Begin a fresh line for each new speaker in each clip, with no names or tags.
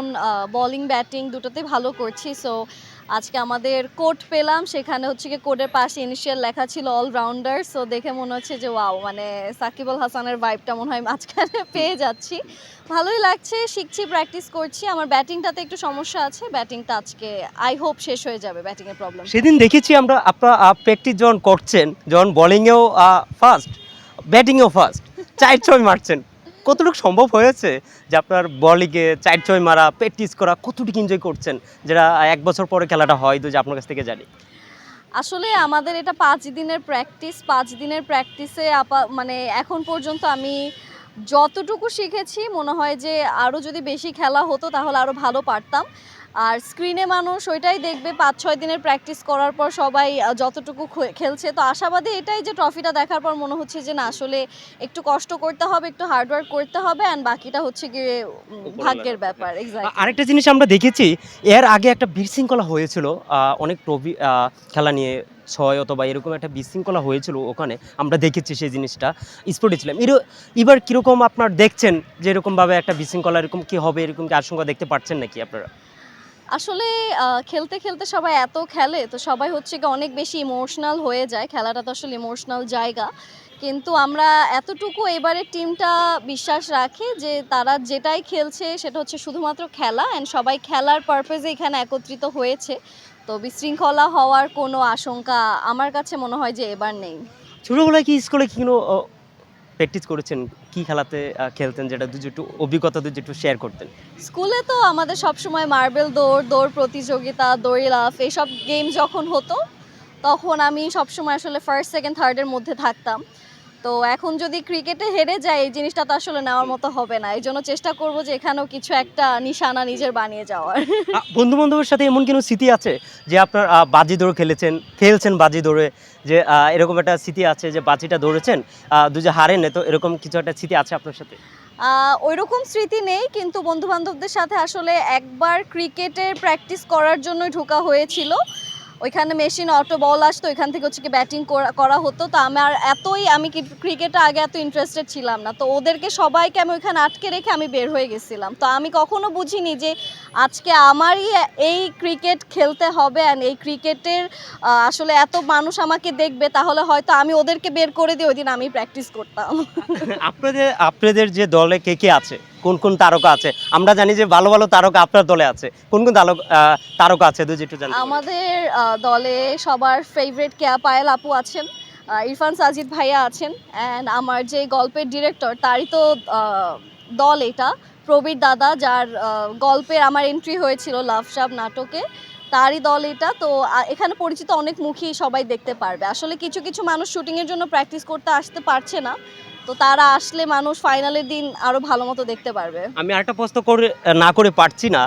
এখন bowling batting দুটোতেই ভালো করছি। সো আজকে আমাদের কোড পেলাম, সেখানে হচ্ছে কি কোডের পাশে ইনিশিয়াল লেখা ছিল অলরাউন্ডার। সো দেখে মনে হচ্ছে যে ওয়াও, মানে সাকিব আল হাসানের ভাইবটা মনে হয় মাঝখানে পেয়ে যাচ্ছি। ভালোই লাগছে, শিখছি, প্র্যাকটিস করছি। আমার ব্যাটিংটাতে একটু সমস্যা আছে, ব্যাটিংটা আজকে আই হোপ শেষ হয়ে যাবে ব্যাটিংয়ের প্রবলেম।
সেদিন দেখেছি আমরা আপনার প্র্যাকটিস যখন করছেন, যখন বোলিংয়েও ফার্স্ট, ব্যাটিংয়েও ফার্স্ট, 4-6 মারছেন। কতটুকু সম্ভব হয়েছে যে আপনার বোলিংয়ে 4-6 মারা, প্র্যাকটিস করা, কতটুকু এনজয় করছেন, যেটা 1 বছর পরে খেলাটা হয়, তো যে আপনার কাছ থেকে জানি।
আসলে আমাদের এটা 5 দিনের প্র্যাকটিস। 5 দিনের প্র্যাকটিসে মানে এখন পর্যন্ত আমি যতটুকু শিখেছি মনে হয় যে আরও যদি বেশি খেলা হতো তাহলে আরও ভালো পারতাম। আর স্ক্রিনে মানুষ ওইটাই দেখবে 5-6 দিনের প্র্যাকটিস করার পর সবাই যতটুকু খেলছে, তো আশাবাদী এটাই যে ট্রফিটা দেখার পর মনে হচ্ছে যে না, আসলে একটু কষ্ট করতে হবে, একটু হার্ডওয়ার্ক করতে হবে, অ্যান্ড বাকিটা হচ্ছে গিয়ে ভাগ্যের ব্যাপার। এক্স্যাক্টলি।
আরেকটা জিনিস আমরা দেখেছি, এর আগে একটা বিশৃঙ্খলা হয়েছিল অনেক ট্রফি খেলা নিয়ে, 6 অথবা এরকম একটা বিশৃঙ্খলা হয়েছিল ওখানে, আমরা দেখেছি সেই জিনিসটা স্পোর্টে ছিলাম। এবার কীরকম আপনার দেখছেন যে এরকমভাবে একটা বিশৃঙ্খলা এরকম কি হবে, এরকম কি আশঙ্কা দেখতে পাচ্ছেন নাকি আপনারা?
আসলে খেলতে খেলতে সবাই এত খেলে, তো সবাই হচ্ছে গিয়ে অনেক বেশি ইমোশনাল হয়ে যায়। খেলাটা তো আসলে ইমোশনাল জায়গা। কিন্তু আমরা এতটুকু এবারের টিমটা বিশ্বাস রাখি যে তারা যেটাই খেলছে সেটা হচ্ছে শুধুমাত্র খেলা, অ্যান্ড সবাই খেলার পারপাজে এখানে একত্রিত হয়েছে। তো বিশৃঙ্খলা হওয়ার কোনো আশঙ্কা আমার কাছে মনে হয় যে এবার নেই।
ছোটবেলায় কি স্কুলে কোনো প্র্যাকটিস করেছেন? কি খেলাতে খেলতেন, যেটা যদি একটু অভিজ্ঞতা যদি একটু শেয়ার করতেন?
স্কুলে তো আমাদের সবসময় মার্বেল দৌড়, দৌড় প্রতিযোগিতা, দড়ি লাফ এসব গেম যখন হতো, তখন আমি সবসময় আসলে ফার্স্ট, সেকেন্ড, থার্ডের মধ্যে থাকতাম। তো এখন যদি ক্রিকেটে হেরে যাই, এই জিনিসটা তো আসলে নেওয়ার মতো হবে না। এই জন্য চেষ্টা করব যে এখানেও কিছু একটা নিশানা নিজের বানিয়ে যাওয়ার।
বন্ধু-বান্ধবের সাথে এমন কোনো স্মৃতি আছে যে আপনার বাজি ধরে খেলছেন বাজি ধরে, যে এরকম একটা স্মৃতি আছে যে বাজিটা ধরেছেন, যে হারেন, তো এরকম কিছু একটা স্মৃতি আছে আপনার সাথে?
ওইরকম স্মৃতি নেই, কিন্তু বন্ধু-বান্ধবদের সাথে আসলে একবার ক্রিকেটের প্র্যাকটিস করার জন্যই ঢোকা হয়েছিল। ওইখানে মেশিন অটো বল আসতো, ওইখান থেকে হচ্ছে কি ব্যাটিং করা হতো। তো আমি ক্রিকেটে আগে এত ইন্টারেস্টেড ছিলাম না। তো ওদেরকে সবাইকে আমি ওইখানে আটকে রেখে আমি বের হয়ে গেছিলাম। তো আমি কখনো বুঝিনি যে আজকে আমারই এই ক্রিকেট খেলতে হবে, অ্যান্ড এই ক্রিকেটের আসলে এত মানুষ আমাকে দেখবে, তাহলে হয়তো আমি ওদেরকে বের করে দিয়ে ওইদিন আমি প্র্যাকটিস করতাম।
আপনাদের যে দলে কে কে আছে? কোন কোন তারকা আছে? আমরা জানি যে ভালো ভালো তারকা আপনার দলে আছে। কোন কোন তারকা আছে, যদি একটু জানতে পারি?
আমাদের দলে সবার ফেভারিট কেয়া পায়েল আপু আছেন, ইরফান সাজিদ ভাইয়া আছেন, অ্যান্ড আমার যে গল্পের ডিরেক্টর তারই তো দল এটা, প্রবীর দাদা, যার গল্পের আমার এন্ট্রি হয়েছিল লাভ সাব নাটকে, তারই দল এটা। তো এখানে পরিচিত অনেক মুখী সবাই দেখতে পারবে। আসলে কিছু কিছু মানুষ শুটিংয়ের জন্য প্র্যাকটিস করতে আসতে পারছে না, তো তারা আসলে মানুষ ফাইনালের দিন আরও ভালো মতো দেখতে পারবে।
আমি আরেকটা প্রশ্ন না করে পারছি না।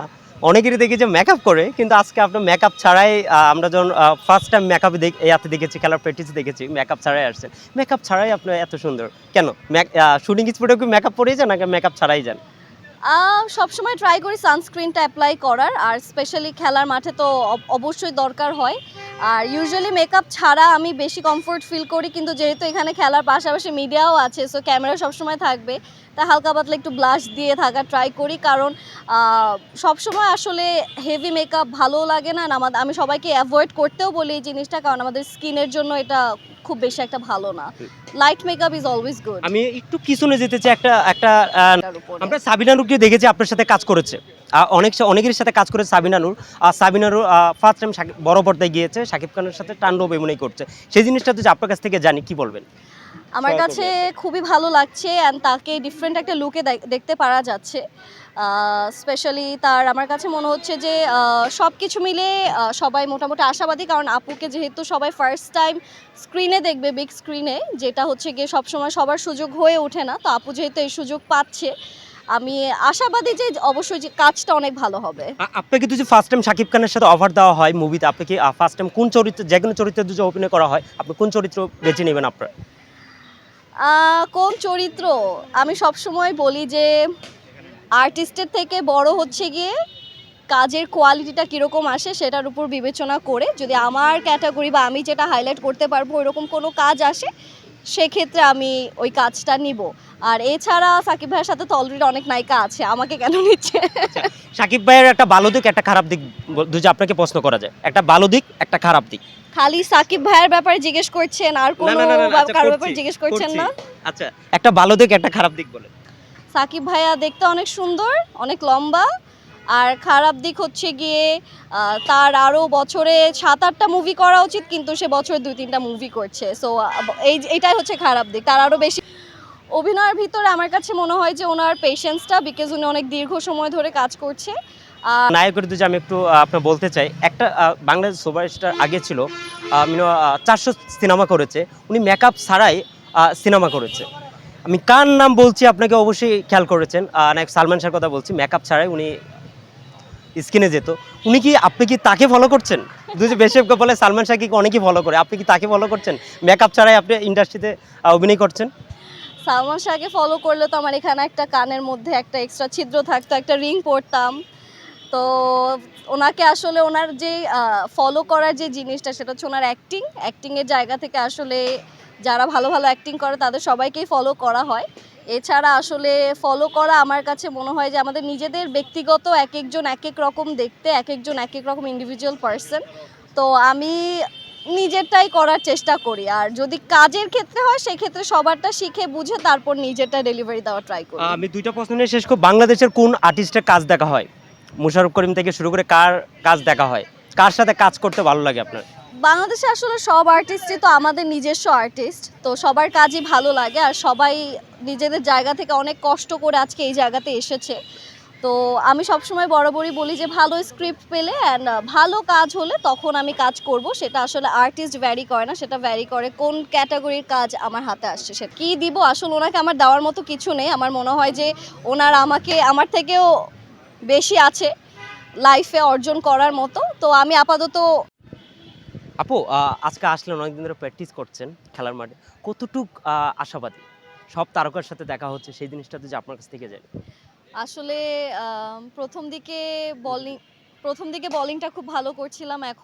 অনেকেরই দেখি যে মেকআপ করে, কিন্তু আজকে আপনার মেকআপ ছাড়াই, আমরা যখন ফার্স্ট টাইম মেকআপে ইয়াতে দেখেছি, খেলার প্র্যাকটিস দেখেছি, মেকআপ ছাড়াই আসছেন। মেকআপ ছাড়াই আপনার এত সুন্দর কেন? শুটিং স্পটে কি মেকআপ পরেই যান, নাকি মেকআপ ছাড়াই যান?
সবসময় ট্রাই করি সানস্ক্রিনটা অ্যাপ্লাই করার, আর স্পেশালি খেলার মাঠে তো অবশ্যই দরকার হয়। আর ইউজুয়ালি মেকআপ ছাড়া আমি বেশি কমফোর্ট ফিল করি, কিন্তু যেহেতু এখানে খেলার পাশাপাশি মিডিয়াও আছে, সো ক্যামেরা সবসময় থাকবে, তা হালকা পাতলা একটু ব্লাশ দিয়ে থাকা ট্রাই করি। কারণ সবসময় আসলে হেভি মেকআপ ভালো লাগে না, আমি সবাইকে অ্যাভয়েড করতেও বলি এই জিনিসটা, কারণ আমাদের স্কিনের জন্য এটা খুব বেশি একটা ভালো না। Light makeup is always good.
আমি একটু পিছনে যেতে চাই। একটা আমরা সাবিনা নূরকে দেখেছি আপনার সাথে কাজ করেছে, অনেকের সাথে কাজ করেছে সাবিনা নূর। আর সাবিনা নূর ফার্স্ট টাইম বড় পর্দায় গিয়েছে, শাকিব খানের সাথে তাণ্ডব অভিনয় করছে। সেই জিনিসটা যদি আপনার কাছ থেকে জানি, কি বলবেন?
আমার কাছে খুবই ভালো লাগছে, অ্যান্ড তাকে ডিফারেন্ট একটা লুকে দেখতে পারা যাচ্ছে। স্পেশালি আমার কাছে মনে হচ্ছে যে সব কিছু মিলে সবাই মোটামুটি আশাবাদী, কারণ আপুকে যেহেতু সবাই ফার্স্ট টাইম স্ক্রিনে দেখবে, বিগ স্ক্রিনে, যেটা হচ্ছে গিয়ে সবসময় সবার সুযোগ হয়ে ওঠে না। তো আপু যেহেতু এই সুযোগ পাচ্ছে, আমি আশাবাদী যে অবশ্যই যে কাজটা অনেক ভালো হবে।
আপনাকে যদি ফার্স্ট টাইম শাকিব খানের সাথে অফার দেওয়া হয় মুভিতে, আপনি কি ফার্স্ট টাইম কোন চরিত্র, যে কোনো চরিত্রে যদি অভিনয় করা হয়, আপনি কোন চরিত্র বেছে নেবেন আপনার?
কোন চরিত্র? আমি সবসময় বলি যে আর্টিস্টের থেকে বড় হচ্ছে গিয়ে কাজের কোয়ালিটিটা কীরকম আসে সেটার উপর বিবেচনা করে, যদি আমার ক্যাটাগরি বা আমি যেটা হাইলাইট করতে পারবো ওইরকম কোনো কাজ আসে, সেক্ষেত্রে আমি ওই কাজটা নিব। আর এছাড়া সাকিব ভাইয়ের সাথে তো অলরেডি অনেক নায়িকা আছে, আমাকে কেন নিচ্ছে?
সাকিব ভাইয়ের একটা ভালো দিক একটা খারাপ দিক যদি আপনাকে প্রশ্ন করা যায়, একটা ভালো দিক একটা খারাপ দিক।
খালি সাকিব ভাইয়ের ব্যাপারে জিজ্ঞেস করছেন আর কোনো
আচ্ছা,
কারোর
করছি,
ব্যাপারে জিজ্ঞেস করছেন
করছি।
না?
আচ্ছা, একটা ভালো দিক একটা খারাপ দিক বলে।
সাকিব ভাইয়া দেখতে অনেক সুন্দর, অনেক লম্বা। আর খারাপ দিক হচ্ছে গিয়ে তার আরও বছরে 7-8টা মুভি করা উচিত, কিন্তু সে বছরে 2-3টা মুভি করছে। সো এইটাই হচ্ছে খারাপ দিক, তার আরও বেশি অভিনয়ের ভিতরে আমার কাছে মনে হয় যে ওনার পেশেন্সটা, বিকজ উনি অনেক দীর্ঘ সময় ধরে কাজ করছে।
নায়কের যদি আমি একটু আপনার বলতে চাই, একটা বাংলাদেশ সুপারস্টার আগে ছিল 400 সিনেমা করেছে, উনি মেকআপ ছাড়াই সিনেমা করেছে। আমি কার নাম বলছি আপনাকে অবশ্যই খেয়াল করেছেন, নায়ক সালমান শাহর কথা বলছি, মেকআপ ছাড়াই উনি স্ক্রিনে যেত। আপনি কি তাকে ফলো করছেন? দুজি বেশি বলে সালমান শাহকে অনেকেই ফলো করে, আপনি কি তাকে ফলো করছেন? মেকআপ ছাড়াই আপনি ইন্ডাস্ট্রিতে অভিনয় করছেন।
সালমান শাহকে ফলো করলে তো আমার এখানে একটা কানের মধ্যে একটা এক্সট্রা ছিদ্র থাকতো, একটা রিং পরতাম। তো ওনাকে আসলে ওনার যে ফলো করার যে জিনিসটা, সেটা হচ্ছে ওনার অ্যাক্টিংয়ের জায়গা থেকে আসলে যারা ভালো ভালো অ্যাক্টিং করে তাদের সবাইকেই ফলো করা হয়। এছাড়া আসলে ফলো করা আমার কাছে মনে হয় যে আমাদের নিজেদের ব্যক্তিগত, এক একজন এক এক রকম দেখতে, এক একজন এক এক রকম ইন্ডিভিজুয়াল পার্সন। তো আমি নিজেরটাই করার চেষ্টা করি, আর যদি কাজের ক্ষেত্রে হয় সেক্ষেত্রে সবারটা শিখে বুঝে তারপর নিজেরটা ডেলিভারি দেওয়ার ট্রাই করি।
আমি দুইটা প্রশ্ন নিয়ে শেষ করব। বাংলাদেশের কোন আর্টিস্টের কাজ দেখা হয়? মুশাররফ করিম থেকে শুরু করে কার কাজ দেখা হয়? কার সাথে কাজ করতে ভালো লাগে আপনার?
বাংলাদেশে আসলে সব আর্টিস্টই তো আমাদের নিজস্ব আর্টিস্ট, তো সবার কাজই ভালো লাগে, আর সবাই নিজেদের জায়গা থেকে অনেক কষ্ট করে আজকে এই জায়গাতে এসেছে। তো আমি সবসময় বরাবরই বলি যে ভালো স্ক্রিপ্ট পেলে অ্যান্ড ভালো কাজ হলে তখন আমি কাজ করব। সেটা আসলে আর্টিস্ট ভ্যারি করে না, সেটা ভ্যারি করে কোন ক্যাটাগরির কাজ আমার হাতে আসছে। সেটা কী দিব আসলে ওনাকে আমার দেওয়ার মতো কিছু নেই। আমার মনে হয় যে ওনার আমার থেকেও বেশি আছে লাইফে অর্জন করার মতো। তো আমি আপাতত
আপু, আজকে আসলেন, অনেকদিন ধরে প্র্যাকটিস করছেন খেলার মাঠে, কতটুক আশাবাদী? সব তারকার সাথে দেখা হচ্ছে, সেই জিনিসটা যদি আপনার কাছ থেকে যায়।
আসলে প্রথম দিকে বলিংটা খুব ভালো করছিলাম। এখন